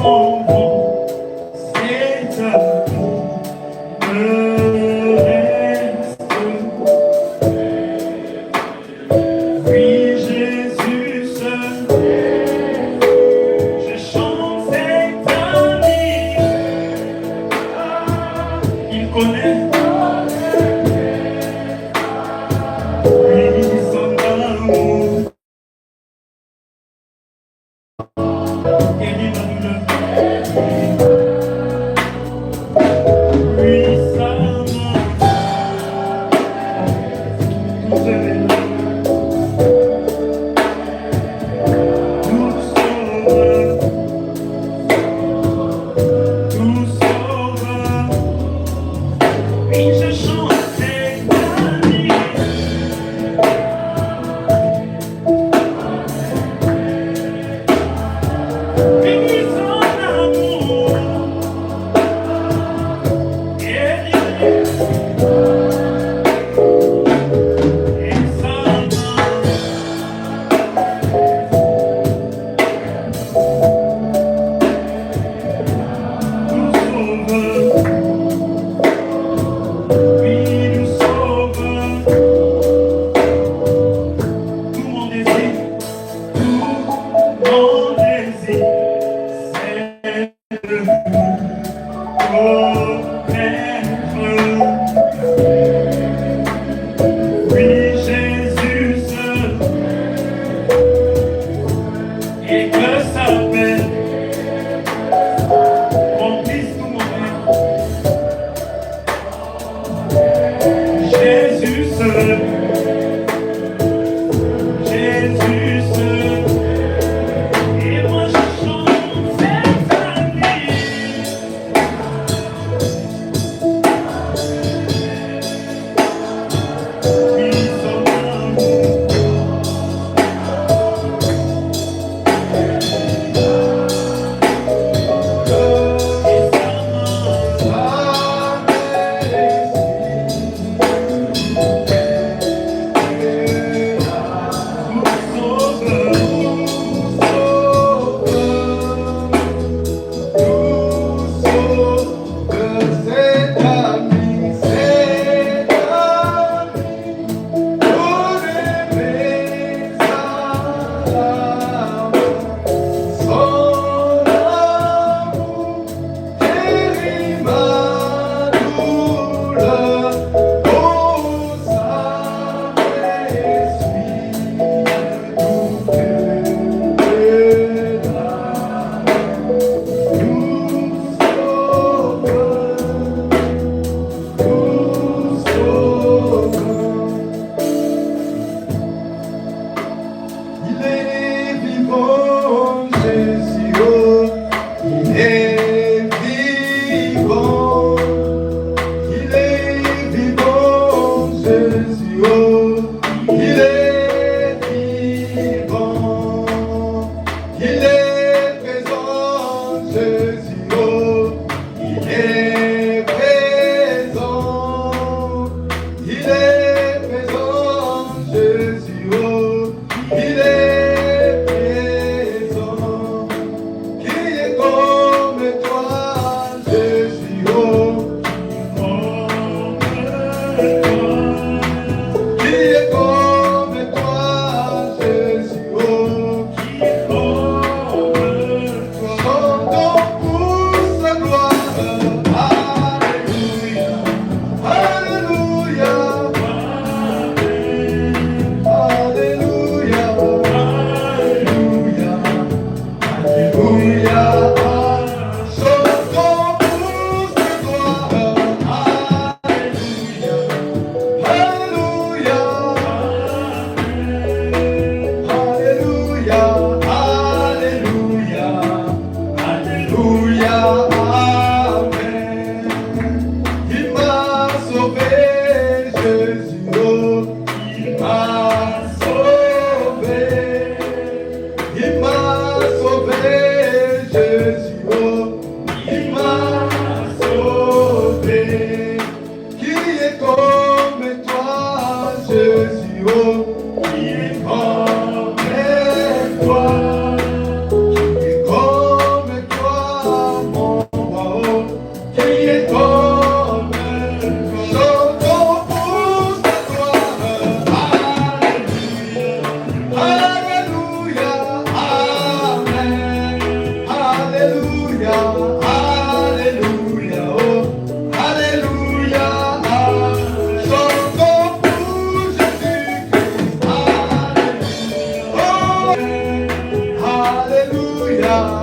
Sauvé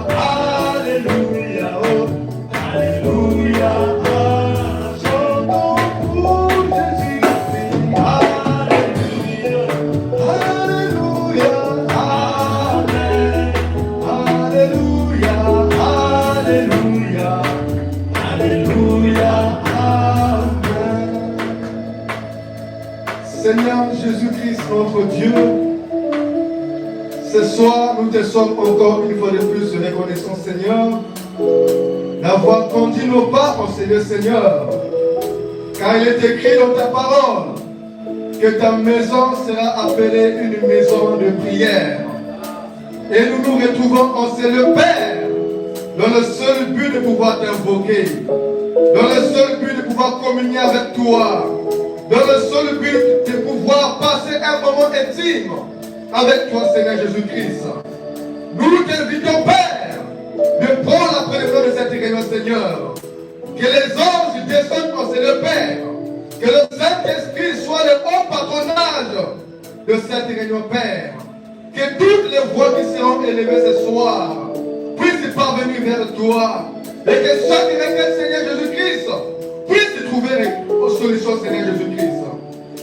Alléluia, Alléluia, oh, Alléluia, chantons pour Jésus-Christ. Alléluia, Alléluia, Amen. Alléluia, Alléluia, Alléluia, Amen. Seigneur Jésus-Christ, notre Dieu, ce soir, nous te sommes encore une fois de plus reconnaissants, Seigneur, d'avoir conduit nos pas en Seigneur. Car il est écrit dans ta parole que ta maison sera appelée une maison de prière. Et nous nous retrouvons en le Père, dans le seul but de pouvoir t'invoquer, dans le seul but de pouvoir communier avec toi, dans le seul but de pouvoir passer un moment intime avec toi, Seigneur Jésus-Christ. Nous t'invitons, Père, de prendre la présidence de cette réunion, Seigneur. Que les anges descendent en le Père. Que le Saint-Esprit soit le haut patronage de cette réunion, Père. Que toutes les voix qui seront élevées ce soir puissent parvenir vers toi. Et que chaque requête, Seigneur Jésus-Christ, puisse trouver une solution, Seigneur Jésus-Christ.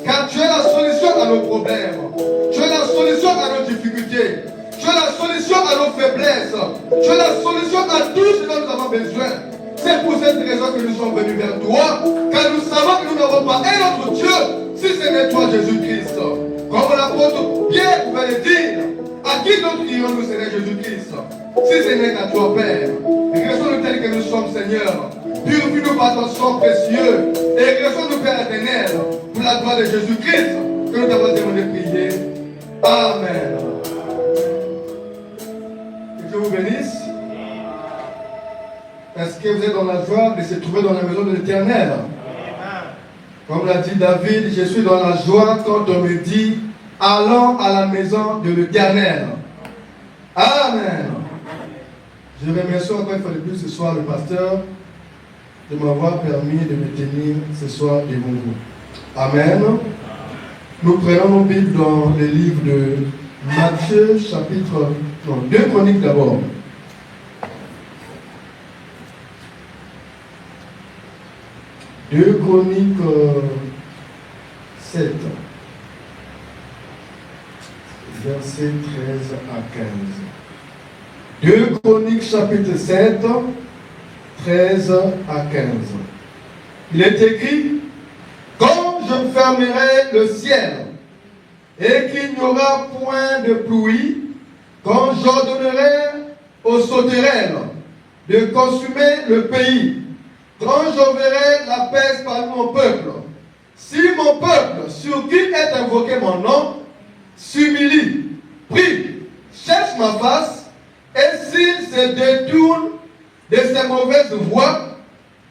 Car tu es la solution à nos problèmes. Tu es la solution à nos difficultés. Tu es la solution à nos faiblesses. Tu es la solution à tout ce dont nous avons besoin. C'est pour cette raison que nous sommes venus vers toi. Car nous savons que nous n'avons pas un autre Dieu si ce n'est toi, Jésus-Christ. Comme l'apôtre Pierre pouvait le dire, à qui d'autre irons-nous, Seigneur Jésus-Christ, si ce n'est qu'à toi, Père. Regressons-nous tels que nous sommes, Seigneur. Purifie-nous par ton sang précieux. Et regressons-nous, Père éternel, pour la gloire de Jésus-Christ, que nous t'avons demandé de prier. Amen. Que Dieu vous bénisse. Est-ce que vous êtes dans la joie de se trouver dans la maison de l'Éternel? Comme l'a dit David, je suis dans la joie quand on me dit allons à la maison de l'Éternel. Amen. Je remercie encore une fois de plus ce soir le pasteur de m'avoir permis de me tenir ce soir devant vous. Amen. Nous prenons nos Bibles dans le livre de Matthieu, chapitre 2 Chroniques d'abord. Deux Chroniques 7, versets 13 à 15. 2 Chroniques chapitre 7, 13 à 15. Il est écrit: quand je fermerai le ciel et qu'il n'y aura point de pluie, quand j'ordonnerai aux sauterelles de consumer le pays, quand j'enverrai la peste parmi mon peuple, si mon peuple, sur qui est invoqué mon nom, s'humilie, prie, cherche ma face, et s'il se détourne de ses mauvaises voies,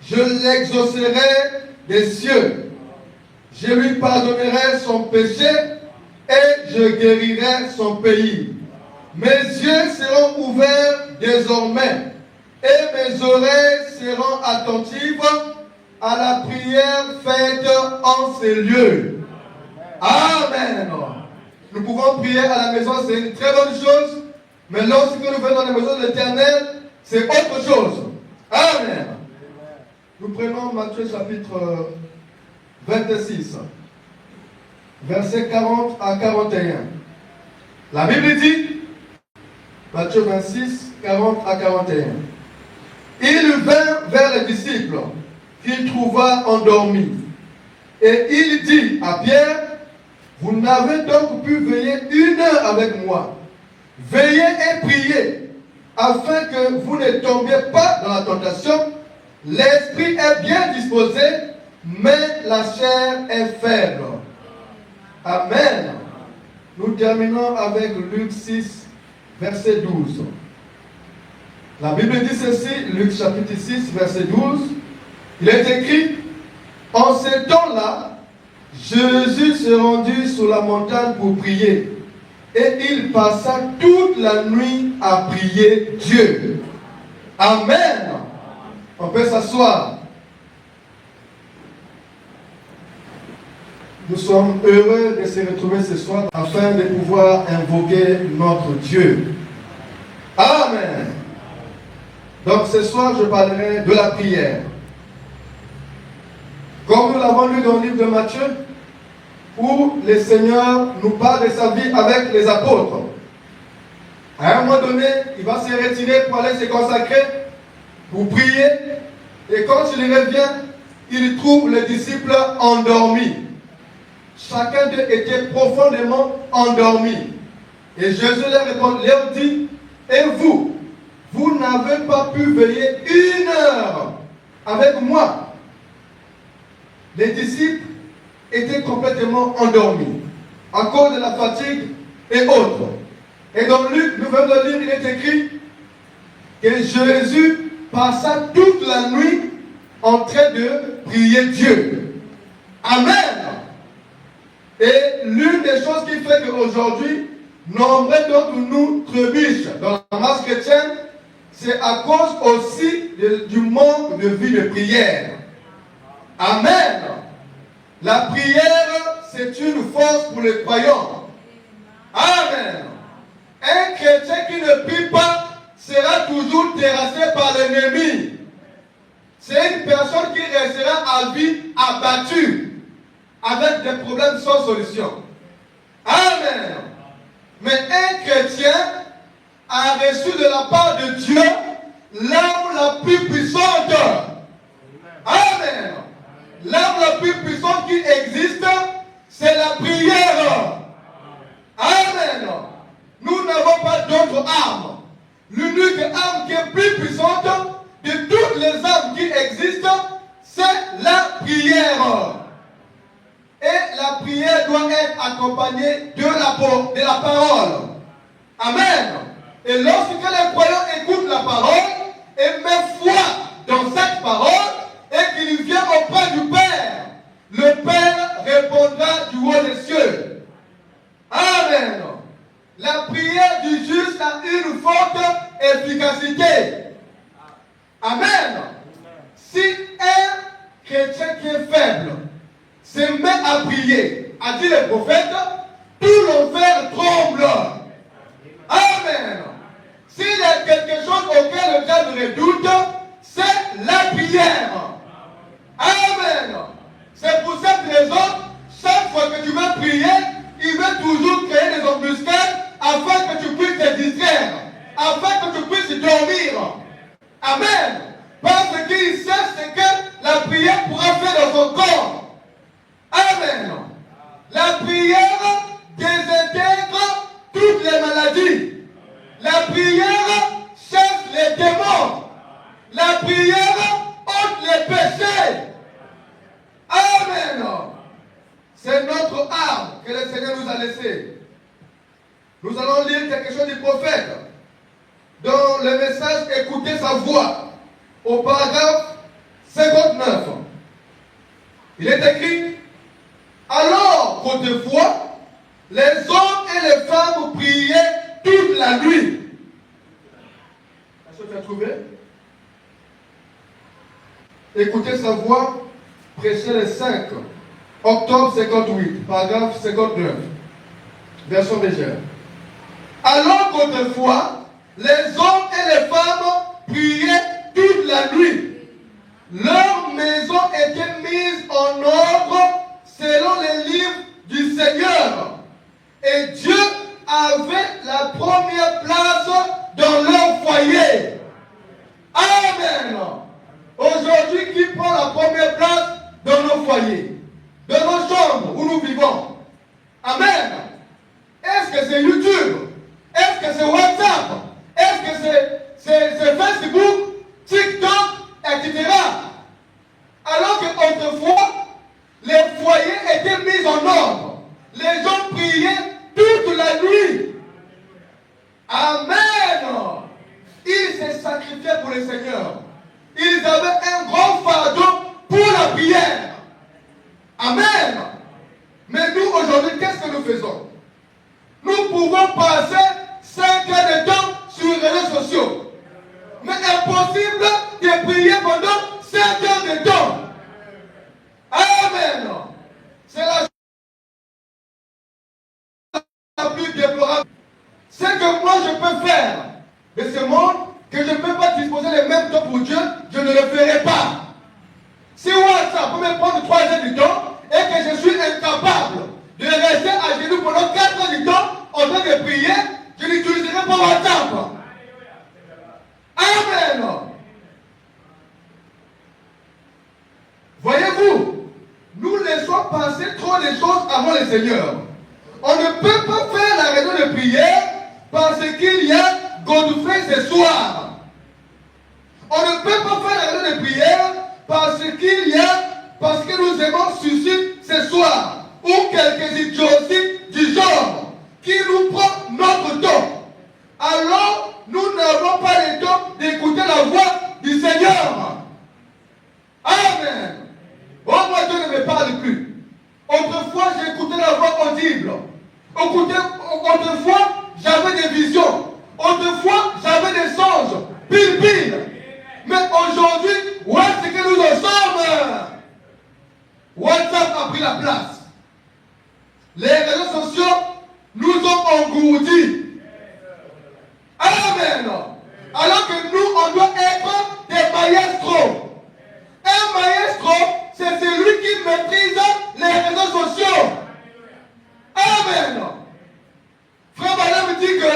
je l'exaucerai des cieux. Je lui pardonnerai son péché et je guérirai son pays. Mes yeux seront ouverts désormais et mes oreilles seront attentives à la prière faite en ces lieux. Amen. Nous pouvons prier à la maison, c'est une très bonne chose, mais lorsque nous venons dans la maison de l'Éternel, c'est autre chose. Amen. Nous prenons Matthieu chapitre 26, versets 40 à 41. La Bible dit, Matthieu 26, 40 à 41. Il vint vers les disciples qu'il trouva endormis. Et il dit à Pierre: vous n'avez donc pu veiller 1 heure avec moi. Veillez et priez, afin que vous ne tombiez pas dans la tentation. L'esprit est bien disposé, mais la chair est faible. Amen. Nous terminons avec Luc 6, verset 12. La Bible dit ceci, Luc chapitre 6, verset 12. Il est écrit: en ces temps-là, Jésus se rendit sur la montagne pour prier. Et il passa toute la nuit à prier Dieu. Amen. On peut s'asseoir. Nous sommes heureux de se retrouver ce soir afin de pouvoir invoquer notre Dieu. Amen. Donc ce soir, je parlerai de la prière. Comme nous l'avons lu dans le livre de Matthieu, où le Seigneur nous parle de sa vie avec les apôtres. À un moment donné, il va se retirer pour aller se consacrer, pour prier. Et quand il revient, il trouve les disciples endormis. Chacun d'eux était profondément endormi. Et Jésus leur dit, et vous, vous n'avez pas pu veiller 1 heure avec moi. Les disciples étaient complètement endormis à cause de la fatigue et autres. Et dans Luc, nous venons de lire, il est écrit que Jésus passa toute la nuit en train de prier Dieu. Amen. Et l'une des choses qui fait qu'aujourd'hui, nombreux d'entre nous trébuchent dans la masse chrétienne, c'est à cause aussi du manque de vie de prière. Amen. La prière, c'est une force pour les croyants. Amen. Un chrétien qui ne prie pas sera toujours terrassé par l'ennemi. C'est une personne qui restera à vie abattue, avec des problèmes sans solution. Amen. Mais un chrétien a reçu de la part de Dieu l'arme la plus puissante. Amen. L'arme la plus puissante qui existe, c'est la prière. Amen. Nous n'avons pas d'autre arme. L'unique arme qui est plus puissante de toutes les armes qui existent, c'est la prière. Et la prière doit être accompagnée de la parole. Amen. Et lorsque les croyants écoutent la parole et mettent foi dans cette parole et qu'ils viennent auprès du Père, le Père répondra du haut des cieux. Amen. La prière du juste a une forte efficacité. Amen. Si un chrétien qui est faible se met à prier, a dit le prophète, tout l'enfer tremble. Amen. S'il y a quelque chose auquel le diable redoute, c'est la prière. Amen. C'est pour cette raison, chaque fois que tu veux prier, il veut toujours créer des embuscades afin que tu puisses te distraire, afin que tu puisses dormir. Amen. Parce qu'il sait ce que la prière pourra faire dans son corps. Amen. La prière désintègre toutes les maladies. La prière chasse les démons. La prière ôte les péchés. Amen. C'est notre arme que le Seigneur nous a laissée. Nous allons lire quelque chose du prophète. Dans le message, écoutez sa voix. Au paragraphe 59. Il est écrit, alors qu'autrefois, les hommes et les femmes priaient toute la nuit. Est-ce que tu as trouvé? Écoutez sa voix, prêchez le 5 octobre 58, paragraphe 59, version légère. Alors qu'autrefois, les hommes et les femmes priaient toute la nuit. Leur maison était mise en ordre selon les livres du Seigneur. Et Dieu avait la première place dans leur foyer. Amen. Aujourd'hui, qui prend la première place dans nos foyers, dans nos chambres où nous vivons? Amen. Est-ce que c'est YouTube? Est-ce que c'est WhatsApp? Est-ce que c'est Facebook, TikTok, etc.? Alors qu'autrefois, les foyers étaient mis en ordre. Les gens priaient toute la nuit. Amen. Ils se sacrifiaient pour le Seigneur. Ils avaient un grand fardeau pour la prière. Amen. Mais nous, aujourd'hui, qu'est-ce que nous faisons? Nous pouvons passer 5 heures de temps sur les réseaux sociaux. Mais impossible de prier pendant 5 heures de temps. Amen. C'est la chose la plus déplorable. C'est que moi je peux faire de ce monde, que je ne peux pas disposer les mêmes du temps pour Dieu, je ne le ferai pas. Si WhatsApp peut me prendre 3 heures du temps et que je suis incapable de rester à genoux pendant 4 heures du temps en train de prier, je n'utiliserai pas WhatsApp. Amen. Voyez-vous, nous laissons passer trop de choses avant le Seigneur. On ne peut pas faire la raison de prière parce qu'il y a Godfrey ce soir. On ne peut pas faire la raison de prière parce que nous aimons suicide ce soir. Ou quelques idioties du genre qui nous prend notre temps. Alors, nous n'avons pas le temps d'écouter la voix du Seigneur. Amen. Oh, moi, Dieu ne me parle plus. Autrefois, j'écoutais la voix audible. Autrefois, j'avais des visions. Autrefois, j'avais des songes. Pile. Mais aujourd'hui, où est-ce que nous en sommes? WhatsApp a pris la place. Les réseaux sociaux nous ont engourdis. Amen. Alors que nous, on doit être des maestros. Un maestro, c'est celui qui maîtrise les réseaux sociaux. Amen. Frère Madame me dit que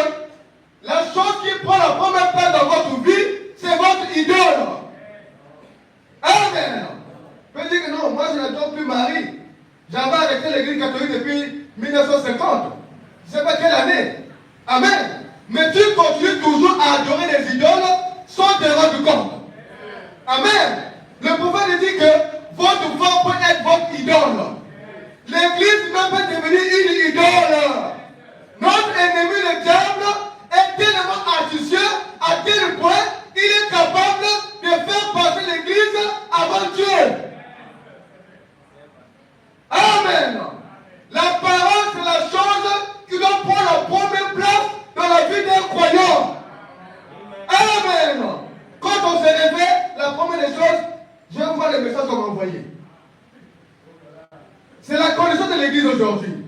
la chose qui prend la première place dans votre vie, c'est votre idole. Amen. Vous pouvez dire que non, moi je n'adore plus Marie. J'avais arrêté l'église catholique depuis 1950. Je ne sais pas quelle année. Amen. Mais tu continues toujours à adorer les idoles sans te rendre compte. Amen. Le prophète dit que votre femme peut être votre idole. L'église même peut devenir une idole. Notre ennemi, le diable, est tellement astucieux à tel point il est capable de faire passer l'église avant Dieu. Amen. La parole, c'est la chose qui doit prendre la première place dans la vie d'un croyant. Amen. Quand on se réveille, la première des choses, je vais voir les messages qu'on m'a envoyés. C'est la condition de l'église aujourd'hui.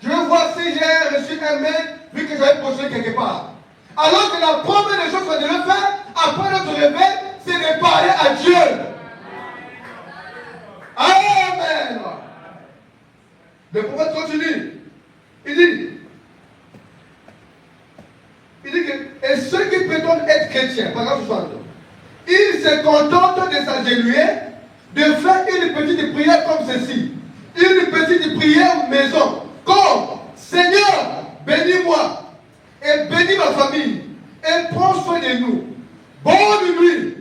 Je vais voir si j'ai reçu un mail vu que j'avais posté quelque part. Alors que la première des choses qu'on devait faire après notre réveil, c'est de parler à Dieu. Amen. Le prophète continue. Il dit que, et ceux qui prétendent être chrétiens, paragraphe 60, ils se contentent de s'agenouiller, de faire une petite prière comme ceci. Une petite prière maison. Comme Seigneur, bénis-moi et bénis ma famille et prends soin de nous. Bonne nuit.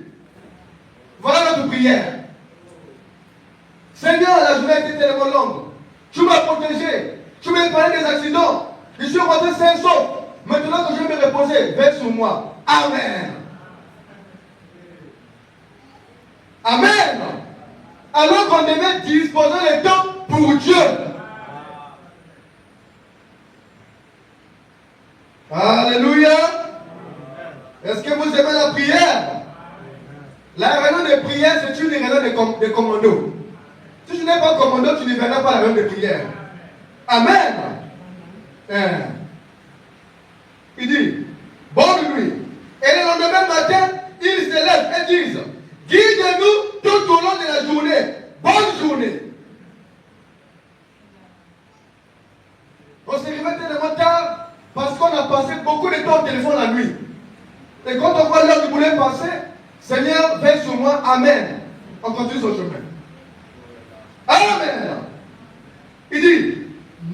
Voilà notre prière. Seigneur, la journée était tellement longue. Tu m'as protégé. Tu m'as épargné des accidents. Je suis rentré sain et sauf. Maintenant que je vais me reposer, veille sur moi. Amen. Amen. Alors qu'on devait disposer le temps pour Dieu. Alléluia. Est-ce que vous aimez la prière? La réunion de prière, c'est une réunion de commando. Si tu n'es pas commando, tu ne verras pas la réunion de prière. Amen. Il dit, bonne nuit. Et le lendemain matin, ils se lèvent et disent, guide-nous tout au long de la journée. Bonne journée. On s'est réveillé tellement tard parce qu'on a passé beaucoup de temps au téléphone la nuit. Et quand on voit l'heure du boulot passer, Seigneur, veille sur moi. Amen. On continue son chemin. Amen. Il dit,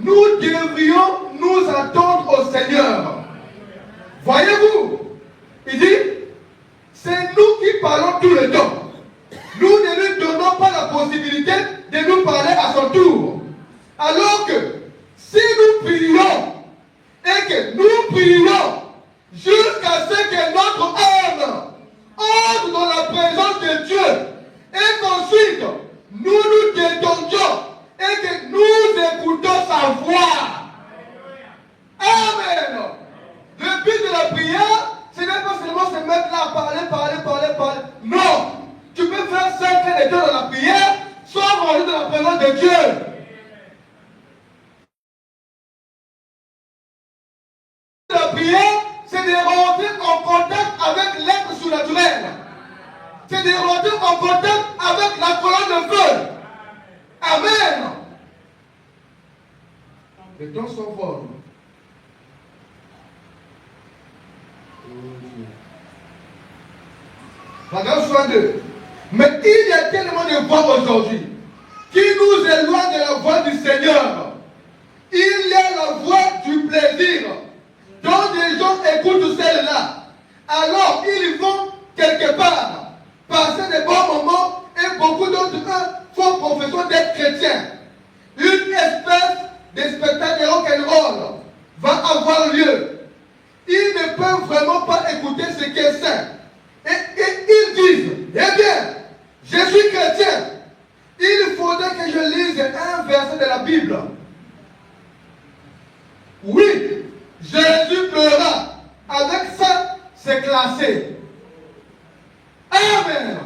nous devrions nous attendre au Seigneur. Voyez-vous, il dit, c'est nous qui parlons tout le temps. Nous ne lui donnons pas la possibilité de nous parler à son tour. Alors que si nous prions et que nous prions jusqu'à ce que notre âme entre dans la présence de Dieu et qu'ensuite nous nous détendions et que nous écoutons sa voix. Amen. Le but de la prière, ce n'est pas seulement se mettre là à parler. Non. Tu peux faire 5 heures de temps dans la prière sans rentrer dans la présence de Dieu. La prière, c'est de rentrer en contact avec l'être surnaturel. c'est de rentrer en contact avec la colonne de feu. Amen. Les temps sont forts. Paragraphe 62. Mais il y a tellement de voix aujourd'hui qui nous éloignent de la voix du Seigneur. Il y a la voix du plaisir dont des gens écoutent celle-là. Alors ils vont quelque part passer de bons moments et beaucoup d'autres font profession d'être chrétiens. Une espèce de spectacle de rock'n'roll va avoir lieu. Ils ne peuvent vraiment pas écouter ce qui est saint. Et ils disent, eh bien, je suis chrétien. Il faudrait que je lise un verset de la Bible. Oui, Jésus pleura. Avec ça, c'est classé. Amen.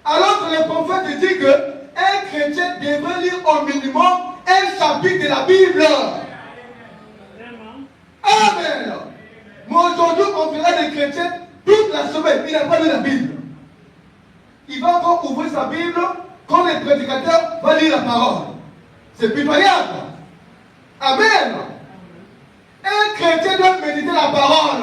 Alors que le prophète dit qu'un chrétien devrait lire au minimum un chapitre de la Bible. Amen. Mais aujourd'hui, on verra des chrétiens toute la semaine. Il n'a pas lu la Bible. Il va encore ouvrir sa Bible quand le prédicateur va lire la parole. C'est pitoyable. Amen. Un chrétien doit méditer la parole.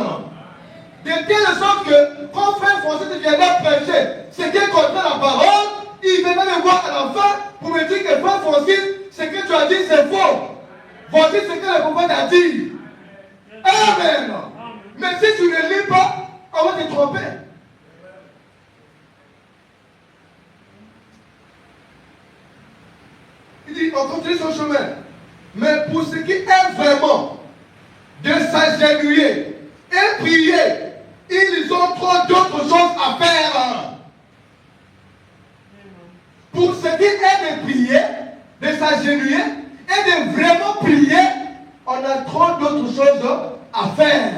De telle sorte que quand frère François viendra prêcher ce qui est contre la parole, il viendra me voir à la fin pour me dire que frère Francis, ce que tu as dit c'est faux. Voici ce que le prophète a dit. Amen. Mais si tu ne lis pas, on va te tromper. Il dit, on continue son chemin. Mais pour ce qui est vraiment de s'agenouiller et prier, ils ont trop d'autres choses à faire. Pour ce qui est de prier, de s'agenouiller et de vraiment prier, on a trop d'autres choses à faire.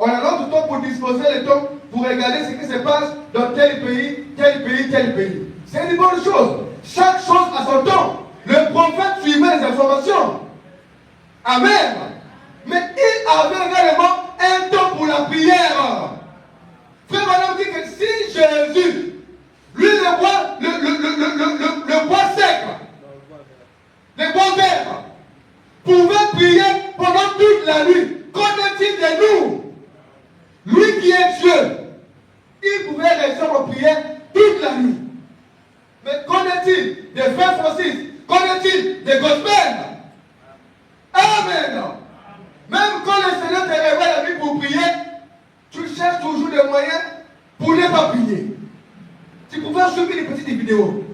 On a notre temps pour disposer le temps pour regarder ce qui se passe dans tel pays, tel pays, tel pays. C'est une bonne chose. Chaque chose a son temps. Le prophète suivait les informations. Amen. Mais il avait également un temps pour la prière. Frère Madame dit que si Jésus, lui le bois sec, le bois vert, pouvait prier pendant toute la nuit, qu'en est-il de nous? Lui qui est Dieu, il pouvait rester en prière toute la nuit. Mais qu'en est-il des frères Francis? Qu'en est-il des gospels? Amen. Même quand le Seigneur te révèle la nuit pour prier, tu cherches toujours des moyens pour ne pas prier. Tu pouvais suivre des petites vidéos.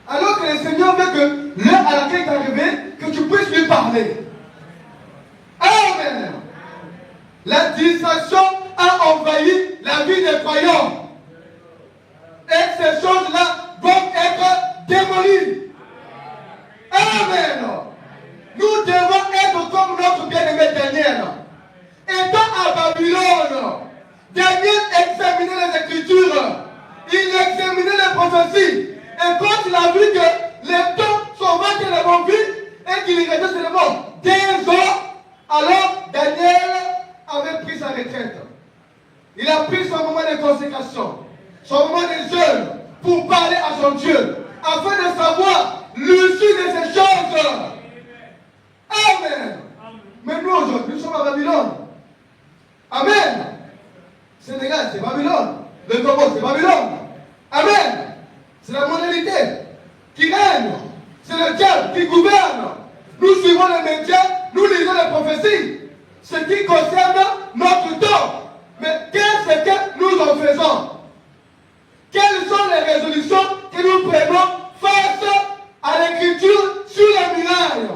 Alors que le Seigneur veut que l'heure à laquelle tu es arrivé, que tu puisses lui parler. Amen. La distraction a envahi la vie des croyants. Et ces choses-là doivent être démolies. Amen. Nous devons être comme notre bien-aimé Daniel. Étant à Babylone, Daniel examinait les Écritures. Il examinait les prophéties. Et quand il a vu que les temps sont tellement vite et qu'il y restait seulement 2 ans, alors Daniel avait pris sa retraite. Il a pris son moment de consécration, son moment de jeûne pour parler à son Dieu, afin de savoir l'issue de ces choses. Amen. Mais nous aujourd'hui, nous sommes à Babylone. Amen. Sénégal, c'est Babylone. Le Congo, c'est Babylone. Amen. C'est la mondialité qui règne. C'est le diable qui gouverne. Nous suivons les médias, nous lisons les prophéties. Ce qui concerne notre temps. Mais qu'est-ce que nous en faisons? Quelles sont les résolutions que nous prenons face à l'écriture sur la muraille?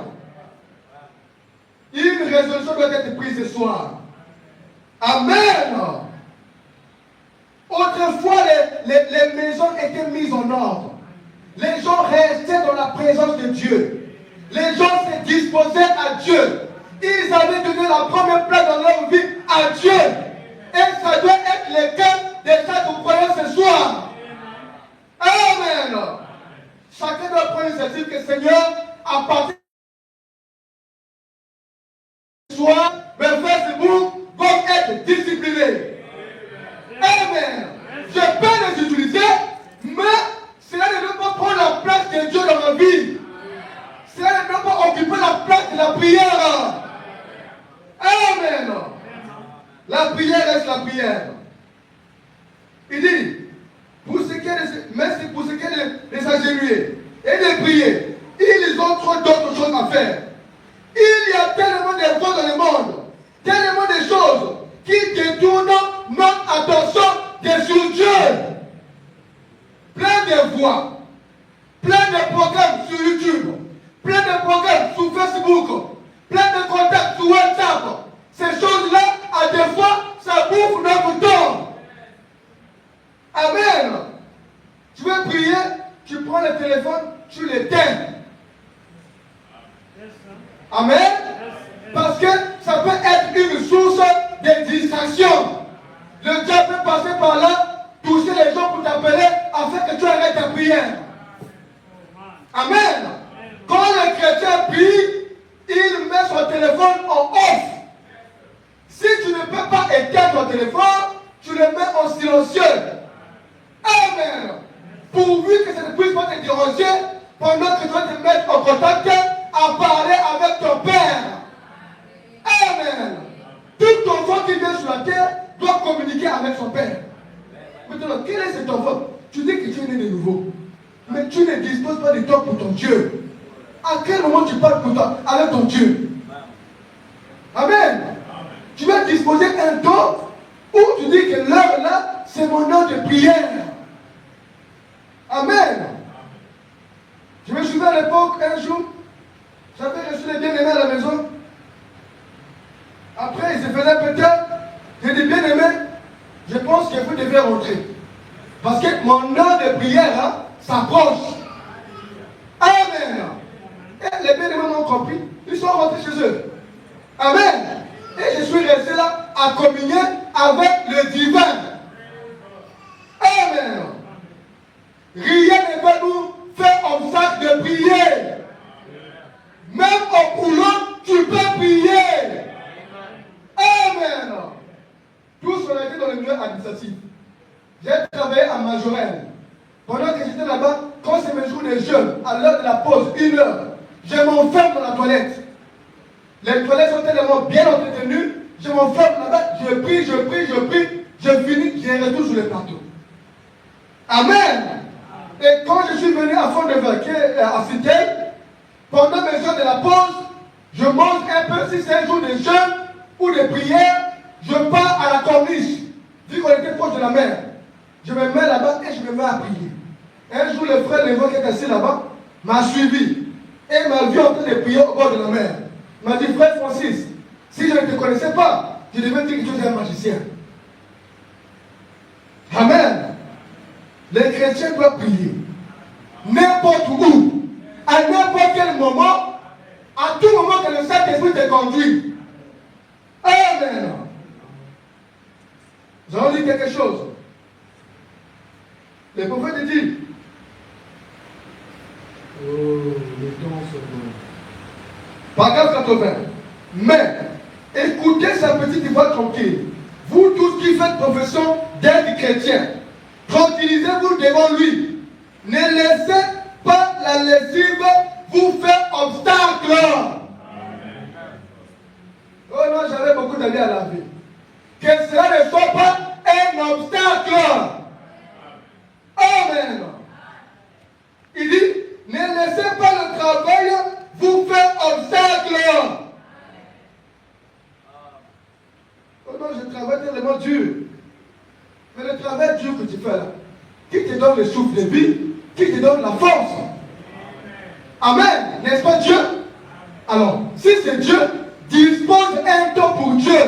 Une résolution doit être prise ce soir. Amen. Autrefois, les maisons étaient mises en ordre. Les gens restaient dans la présence de Dieu. Les gens se disposaient à Dieu. Ils avaient donné la première place dans leur vie à Dieu. Et ça doit être le cas de chaque croyant ce soir. Amen. Chacun doit prendre l'initiative que Seigneur, à partir de ce soir, mes Facebook vont être disciplinés. prière. Il dit, pour ce qui est de s'agenouiller et de prier, ils ont trop d'autres choses à faire. Il y a tellement de voix dans le monde, tellement de choses qui détournent notre attention sur Dieu. Plein de voix, plein de programmes sur YouTube, plein de programmes sur Facebook, plein de contacts sur WhatsApp. Ces choses-là, à des fois, ça bouffe notre temps. Amen. Tu veux prier, tu prends le téléphone, tu l'éteins. Amen. Parce que ça peut être une source de distraction. Le diable peut passer par là, toucher les gens pour t'appeler afin que tu arrêtes ta prière. Amen. Quand le chrétien prie, il met son téléphone en off. Si tu ne peux pas éteindre ton téléphone, tu le mets en silencieux. Amen. Pourvu que ça ne puisse pas te déranger pendant que tu vas te mettre en contact à parler avec ton Père. Amen. Tout enfant qui vient sur la terre doit communiquer avec son Père. Maintenant, quel est cet enfant? Tu dis que tu es né de nouveau, mais tu ne disposes pas de temps pour ton Dieu. À quel moment tu parles pour toi avec ton Dieu? Amen. Tu vas disposer un temps où tu dis que l'heure là, c'est mon heure de prière. Amen. Je me souviens à l'époque, un jour, j'avais reçu les bien-aimés à la maison. Après, il se faisait peut-être. J'ai dit, bien-aimé, je pense que vous devez rentrer. Parce que mon heure de prière s'approche. Amen. Et les bien-aimés m'ont compris. Ils sont rentrés chez eux. Amen. Et je suis resté là à communier avec le divin. Amen. Rien ne peut nous faire obstacle de prier. Même au boulot, tu peux prier. Amen. Tous on a été dans le milieu administratif. J'ai travaillé à Majorelle. Pendant que j'étais là-bas, quand c'est mes jours de jeûne, à l'heure de la pause, 1 heure, je m'enferme dans la toilette. Les toilettes sont tellement bien entretenues, je m'enferme là-bas, je prie, je finis, je retourne sur le plateau. Amen. Et quand je suis venu à Fond-de-Vaquet, à Cité, pendant mes heures de la pause, je mange un peu, si c'est un jour de jeûne ou de prière, je pars à la corniche, vu qu'on était proche de la mer. Je me mets là-bas et je me mets à prier. Un jour, le frère Lévon qui est assis là-bas m'a suivi et m'a vu en train de prier au bord de la mer. Il m'a dit, frère Francis, si je ne te connaissais pas, je devais dire que tu es un magicien. Amen. Les chrétiens doivent prier. N'importe où, à n'importe quel moment, à tout moment que le Saint-Esprit te conduit. Amen. Nous allons dire quelque chose. Le prophète dit, oh, les temps sont bons. Paragraphe 80. Mais, écoutez sa petite voix tranquille. Vous tous qui faites profession d'être chrétien, tranquillisez-vous devant lui. Ne laissez pas la lessive vous faire obstacle. Amen. Oh non, j'avais beaucoup d'amis à la vie. Que cela ne soit pas un obstacle. Amen. Il dit, ne laissez pas le travail vous faire obstacle. Oh non, je travaille tellement dur. Mais le travail dur que tu fais là, qui te donne le souffle de vie, qui te donne la force. Amen. N'est-ce pas Dieu? Alors, si c'est Dieu, dispose un temps pour Dieu.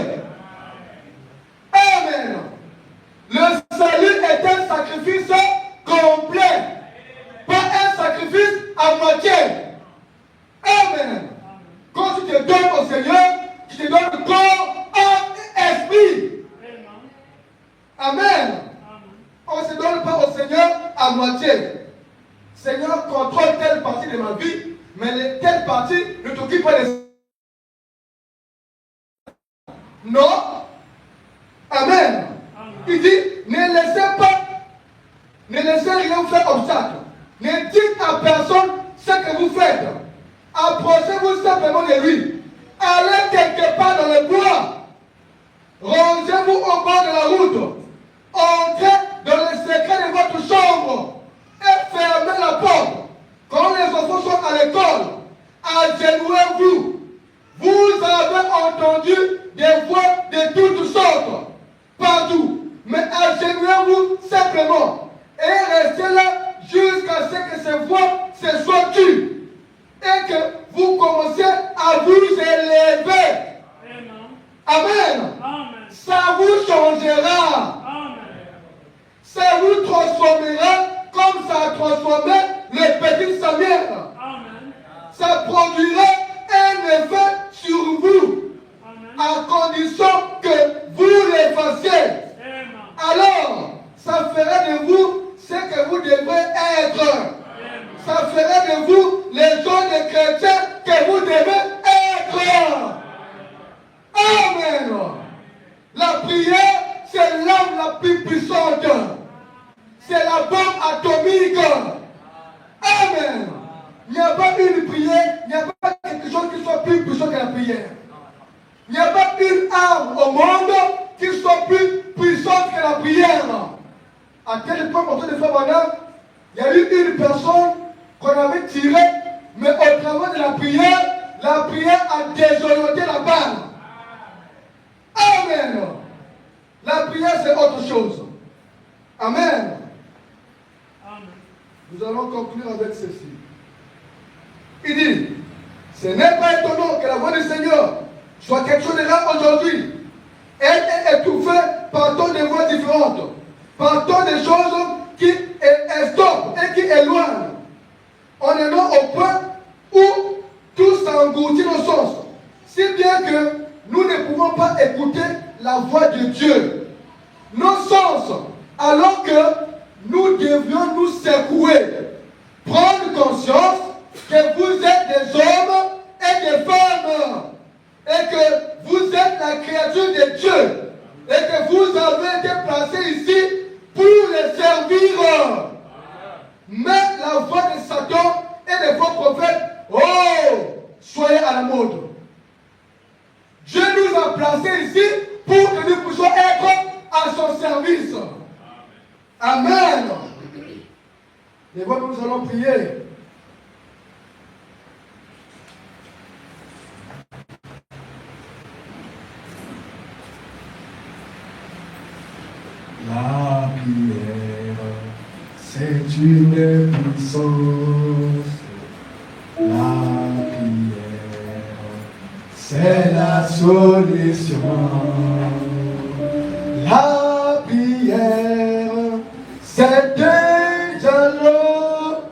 Amen. Le salut est un sacrifice complet, pas un sacrifice à moitié. Amen. Quand tu te donnes au Seigneur, tu te donnes corps, âme et esprit. Amen. On ne se donne pas au Seigneur à moitié. Seigneur, contrôle telle partie de ma vie, mais telle partie ne t'occupe pas de... Non. Amen. Il dit, ne laissez rien vous faire obstacle. Ne dites à personne ce que vous faites. Approchez-vous simplement de lui. Allez quelque part dans le bois. Rangez-vous au bord de la route. Entrez dans le secret de votre chambre et fermez la porte. Quand les enfants sont à l'école, agenouillez-vous. Vous avez entendu des voix de toutes sortes, partout. Mais agenouillez-vous simplement et restez là jusqu'à ce que ces voix se soient tues et que vous commencez à vous élever. Amen. Amen. Ça vous changera. Amen. Ça vous transformera comme ça a transformé le petit Samuel. Amen. Ça produira un effet sur vous. Amen. À condition que vous l'effaciez. Alors, ça fera de vous ce que vous devrez être. Amen. Ça fera de vous les gens de chrétiens que vous devez être. Amen. La prière, c'est l'arme la plus puissante. C'est la bombe atomique. Amen. Il n'y a pas une prière, il n'y a pas quelque chose qui soit plus puissant que la prière. Il n'y a pas une arme au monde qui soit plus puissante que la prière. À tel point, mon frère de Fabana, il y a eu une personne qu'on avait tirée, mais au travers de la prière a désorienté la balle. Amen. La prière, c'est autre chose. Amen. Amen. Nous allons conclure avec ceci. Il dit, ce n'est pas étonnant que la voix du Seigneur soit quelque chose de rare aujourd'hui. Elle est étouffée par tant de voix différentes, par tant de choses qui estompent et qui éloignent. On est là au point où tout s'engloutit nos sens. Si bien que nous ne pouvons pas écouter la voix de Dieu. Nos sens, alors que nous devions nous secouer, prendre conscience que vous êtes des hommes et des femmes, et que vous êtes la créature de Dieu, et que vous avez été placés ici pour les servir. Mais la voix de Satan et de vos prophètes, oh, soyez à la mode. Dieu nous a placés ici pour que nous puissions être à son service. Amen. Et voilà, nous allons prier. La prière, c'est une puissance. La prière, c'est la solution. La prière, c'est un dialogue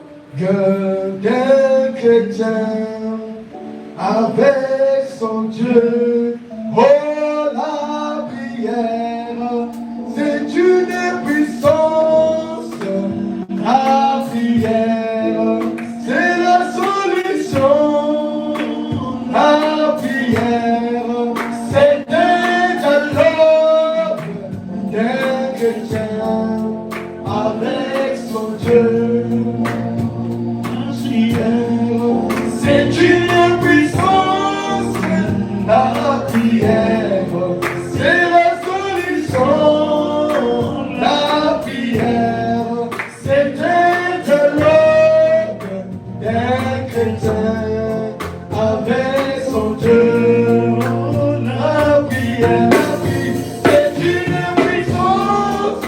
d'un chrétien avec son Dieu. Oh, la prière, c'est une puissance. La prière, c'est la solution. La prière, c'est un dialogue d'un chrétien avec son Dieu. C'est une puissance. La prière, c'est la solution. La prière, c'est un dialogue d'un chrétien avec son Dieu. La prière, c'est une puissance.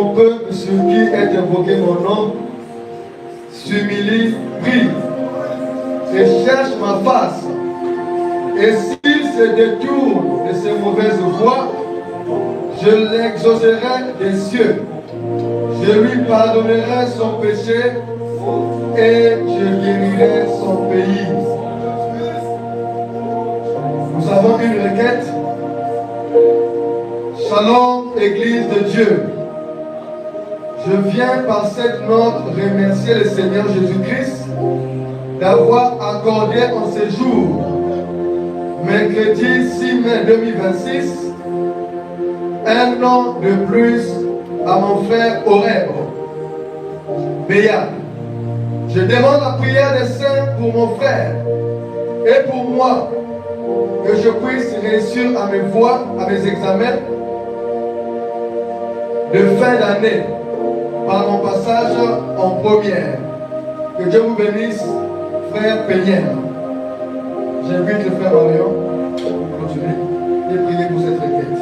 mon peuple sur qui est invoqué mon nom s'humilie, prie et cherche ma face. Et s'il se détourne de ses mauvaises voies, je l'exaucerai des cieux. Je lui pardonnerai son péché et je guérirai son pays. Nous avons une requête. Shalom, Église de Dieu. Je viens par cette note remercier le Seigneur Jésus-Christ d'avoir accordé en ce jour, mercredi 6 mai 2026, un an de plus à mon frère Horeb Béa. Je demande la prière des saints pour mon frère et pour moi, que je puisse réussir à mes voix, à mes examens de fin d'année par mon passage en première. Que Dieu vous bénisse, frère Pénière. J'invite le frère Orion à continuer et prier pour cette requête.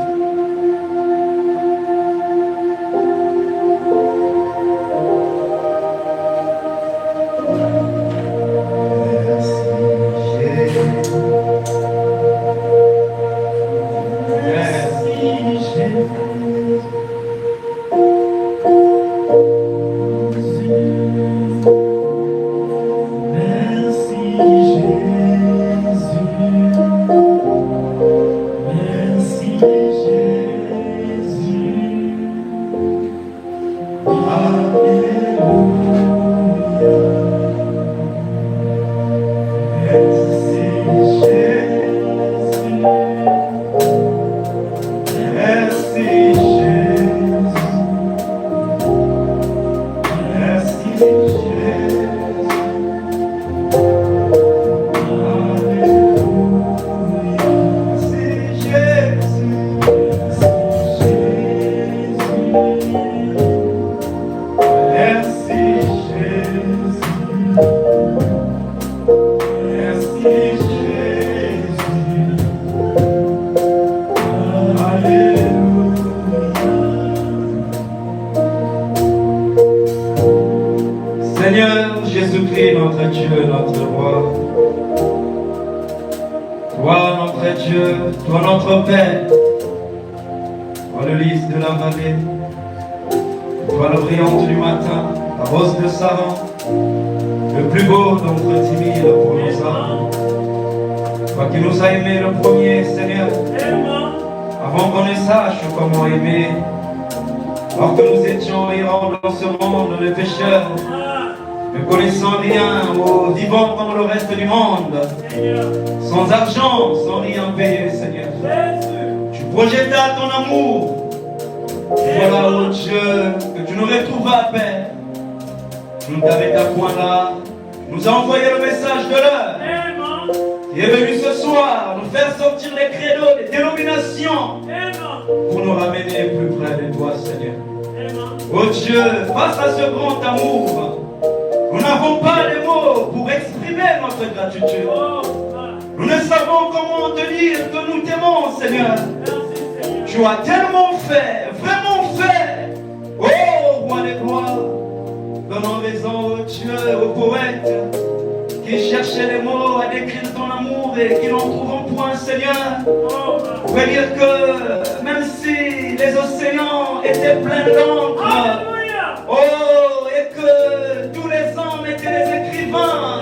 Seigneur Jésus-Christ, notre Dieu, notre roi, toi notre Dieu, toi notre Père, toi le lys de la vallée, toi le brillant du matin, la rose de Saran, le plus beau d'entre 10 000 pour nos âmes. Toi qui nous as aimés le premier, Seigneur, avant qu'on ne sache comment aimer, alors que nous étions errants dans ce monde, les pécheurs, ne connaissant rien, vivant comme le reste du monde, sans argent, sans rien payer, Seigneur. Tu projetas ton amour. Voilà, oh Dieu, que tu nous retrouveras, Père. Tu nous t'avais à point là. Tu nous as envoyé le message de l'heure. Tu es venu ce soir nous faire sortir les credos, les dénominations, pour nous ramener plus près de toi, Seigneur. Oh Dieu, face à ce grand amour, nous n'avons pas les mots pour exprimer notre gratitude. Nous ne savons comment te dire que nous t'aimons, Seigneur. Tu as tellement fait, vraiment fait. Oh, roi des gloires, donnant raison au Dieu, au poète, qui cherchait les mots à décrire ton amour et qui n'en trouvant point, Seigneur. On peut dire que même si les océans étaient pleins d'encre, oh, et que tous les hommes étaient des écrivains,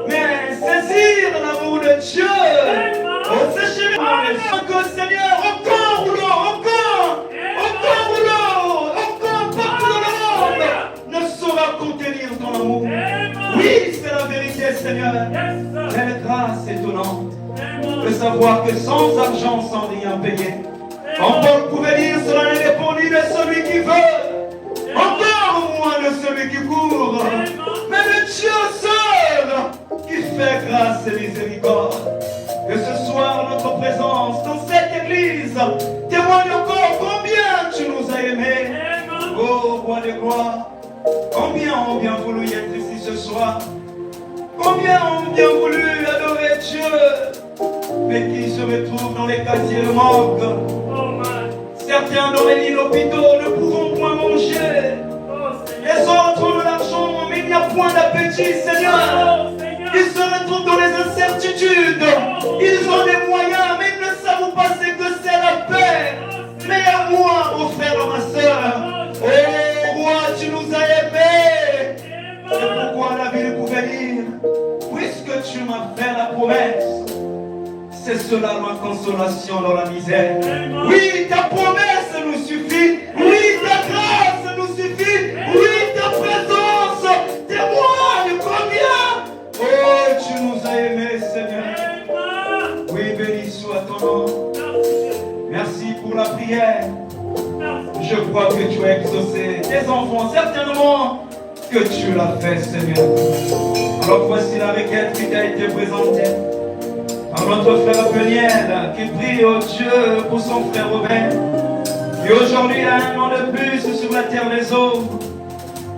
mais saisir l'amour de Dieu, oh, sécher que Seigneur, encore ou l'eau, encore ou l'eau, encore partout dans le monde, ne saura contenir ton amour. Oui, c'est la vérité, Seigneur. Quelle grâce étonnante de savoir que sans argent, sans rien payer, Paul pouvait dire cela ne dépend ni de celui qui veut, encore moins de celui qui court, mais de Dieu seul qui fait grâce et miséricorde. Que ce soir notre présence dans cette église témoigne encore combien tu nous as aimés. Oh roi de gloire, combien ont bien voulu être ici ce soir, combien ont bien voulu adorer Dieu, mais qui se retrouvent dans les casiers de manque. Certains dans les lits d'hôpitaux ne pourront point manger point d'appétit, Seigneur. Ils se retrouvent dans les incertitudes. Ils ont des moyens, mais ils ne savent pas ce que c'est la paix. Mais à moi, mon frère, ma soeur, oh roi, tu nous as aimés. C'est pourquoi la Bible pouvait dire, puisque tu m'as fait la promesse, c'est cela ma consolation dans la misère. Oui, ta promesse nous suffit. Oui, ta grâce nous suffit. Oui, ta présence témoigne combien. Oh, tu nous as aimés, Seigneur. Oui, béni soit ton nom. Merci pour la prière. Je crois que tu as exaucé tes enfants, certainement que tu l'as fait, Seigneur. Alors voici la requête qui t'a été présentée par notre frère Peniel qui prie au Dieu pour son frère Robert. Et aujourd'hui, il a un an de plus sur la terre des eaux.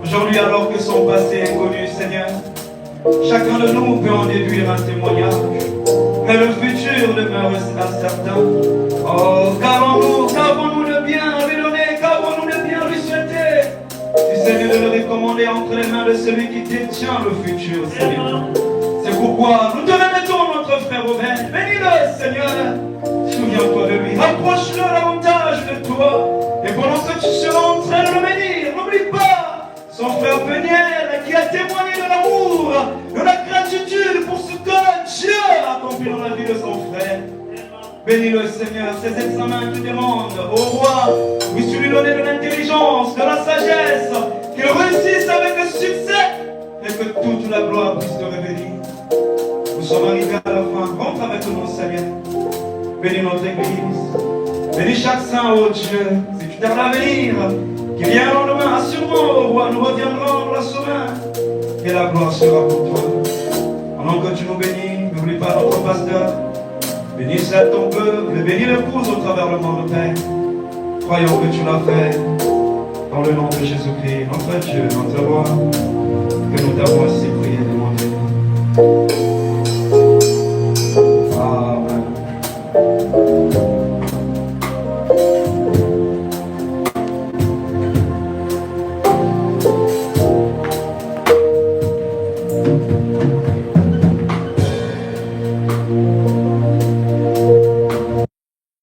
Aujourd'hui, alors que son passé est connu, Seigneur, chacun de nous peut en déduire un témoignage. Mais le futur demeure incertain. Oh, qu'avons-nous de bien à lui donner? Qu'avons-nous de bien à lui souhaiter? Tu sais mieux de le recommander entre les mains de celui qui détient le futur, Seigneur. C'est pourquoi nous te remettons notre frère Robert. Bénis-le, Seigneur. Souviens-toi de lui. Rapproche-le davantage de toi. Et pendant que tu seras en train de le bénir, n'oublie pas son frère Peniel qui a témoigné de l'amour, de la gratitude pour ce que Dieu a accompli dans la vie de son frère. Bénis-le, Seigneur, ces examens te demandent, au roi, puisses-tu lui donner de l'intelligence, de la sagesse, qu'il réussisse avec le succès et que toute la gloire puisse te revenir. Nous sommes arrivés à la fin. Rentre avec nous, Seigneur. Bénis notre Église. Bénis chaque saint, ô Dieu. Si tu tardes à venir, qui vient le lendemain, assurément, ô roi, nous reviendrons dans la semaine. Et la gloire sera pour toi. Pendant que tu nous bénis, n'oublie pas notre pasteur. Bénis ton peuple, bénis l'épouse au travers le monde, Père. Croyons que tu l'as fait. Dans le nom de Jésus-Christ, notre Dieu, notre roi, que nous t'avons ainsi prié et demandé.